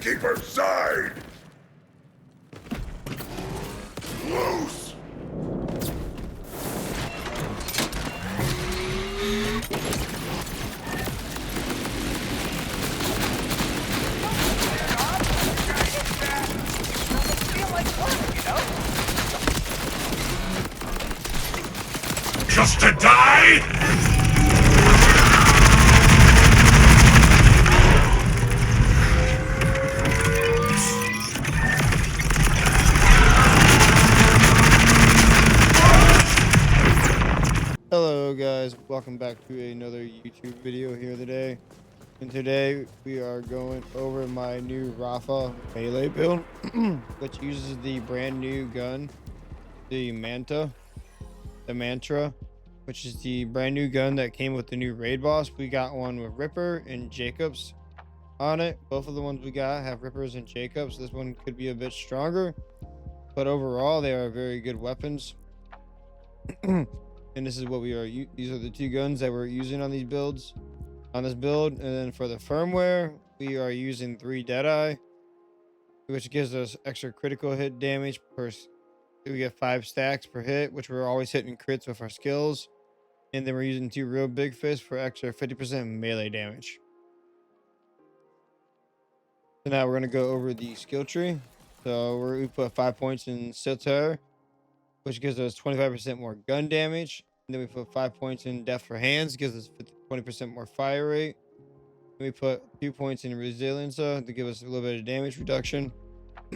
Keep her side! Loose! Just to die? Hello guys, welcome back to another YouTube video here today. And today we are going over my new Rafa melee build, which uses the brand new gun, the Mantra, which is the brand new gun that came with the new raid boss. We got one with Ripper and Jacobs on it. Both of the ones we got have Rippers and Jacobs. This one could be a bit stronger, but overall they are very good weapons. And this is what we are. These are the two guns that we're using on these builds, on this build. And then for the firmware, we are using 3 Deadeye, which gives us extra critical hit damage per. We get 5 stacks per hit, which we're always hitting crits with our skills. And then we're using 2 real big fists for extra 50% melee damage. So now we're gonna go over the skill tree. So we put 5 points in Silter, which gives us 25% more gun damage. And then we put 5 points in Death for Hands, gives us 20% more fire rate. Then we put 2 points in Resilience to give us a little bit of damage reduction.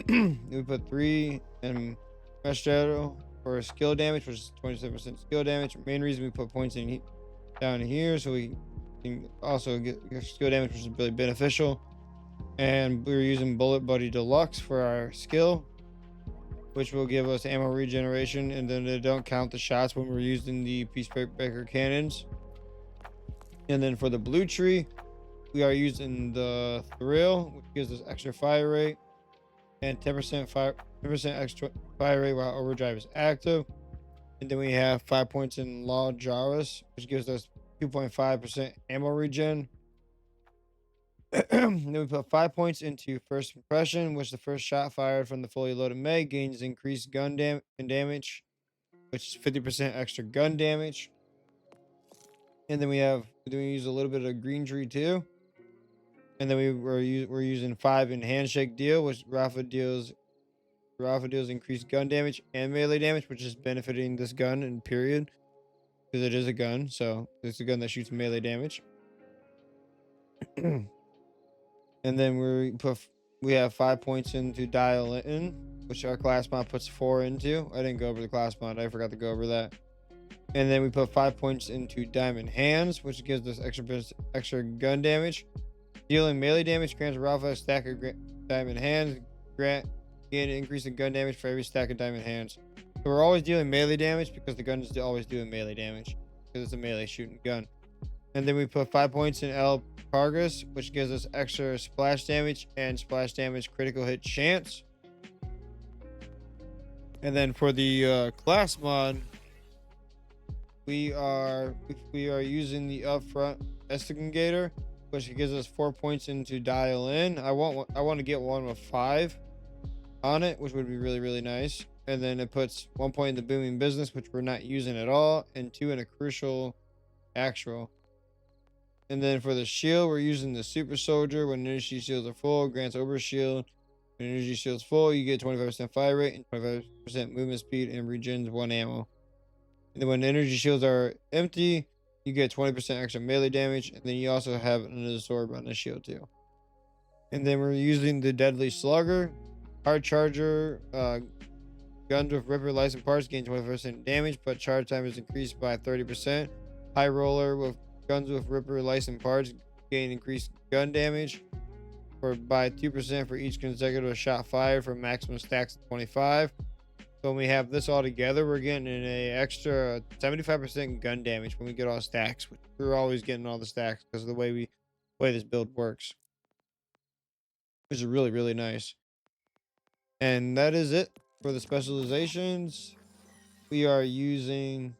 Then we put 3 in Maestro for skill damage, which is 27% skill damage. Main reason we put points in down here, so we can also get skill damage, which is really beneficial. And we're using Bullet Buddy Deluxe for our skill, which will give us ammo regeneration, and then they don't count the shots when we're using the Peace Breaker cannons. And then for the blue tree, we are using the Thrill, which gives us extra fire rate and 10% extra fire rate while overdrive is active. And then we have 5 points in Law Jarvis, which gives us 2.5% ammo regen. Then we put 5 points into First Impression, which the first shot fired from the fully loaded mag gains increased gun damage, which is 50% extra gun damage. And then we use a little bit of Green Tree too. And then we're using 5 in Handshake Deal, which Rafa deals increased gun damage and melee damage, which is benefiting this gun in period, because it is a gun. So it's a gun that shoots melee damage. And then we have 5 points into Dial In, which our class mod puts 4 into. I didn't go over the class mod. I forgot to go over that. And then we put 5 points into Diamond Hands, which gives us extra gun damage. Dealing melee damage grants Rafa a stack of Diamond Hands. Gain an increase in gun damage for every stack of Diamond Hands. So we're always dealing melee damage because the gun is always doing melee damage, because it's a melee shooting gun. And then we put 5 points in El Pargus, which gives us extra splash damage and splash damage critical hit chance. And then for the class mod, we are using the upfront Estigator, which gives us 4 points into Dial In. I want to get one with 5 on it, which would be really, really nice. And then it puts 1 point in the Booming Business, which we're not using at all, and 2 in a Crucial Actual. And then for the shield, we're using the Super Soldier. When energy shields are full, grants over shield. When energy shield's full, you get 25% fire rate and 25% movement speed, and regens 1 ammo. And then when energy shields are empty, you get 20% extra melee damage, and then you also have an absorb on the shield too. And then we're using the Deadly Slugger. Hard Charger, guns with Ripper license parts gain 25% damage, but charge time is increased by 30%. High Roller with guns with Ripper license parts gain increased gun damage by 2% for each consecutive shot fired for maximum stacks of 25. So when we have this all together, we're getting an extra 75% gun damage when we get all stacks. We're always getting all the stacks because of the way this build works, which is really, really nice. And that is it for the specializations. We are using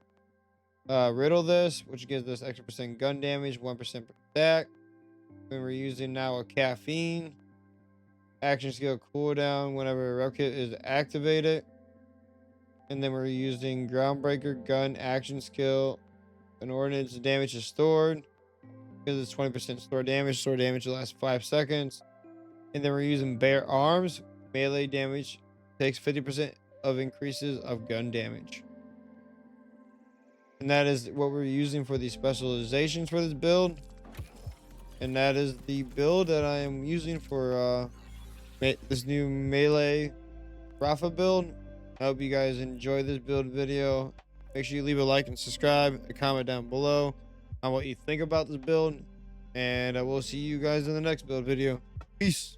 Riddle this, which gives us extra percent gun damage, 1% per stack. And we're using now a Caffeine, action skill cooldown whenever a rev kit is activated. And then we're using groundbreaker gun action skill. An ordnance damage is stored because it's 20% store damage. Store damage lasts 5 seconds. And then we're using bare arms. Melee damage takes 50% of increases of gun damage. And that is what we're using for the specializations for this build. And that is the build that I am using for this new melee Rafa build. I hope you guys enjoy this build video. Make sure you leave a like and subscribe, a comment down below on what you think about this build. And I will see you guys in the next build video. Peace.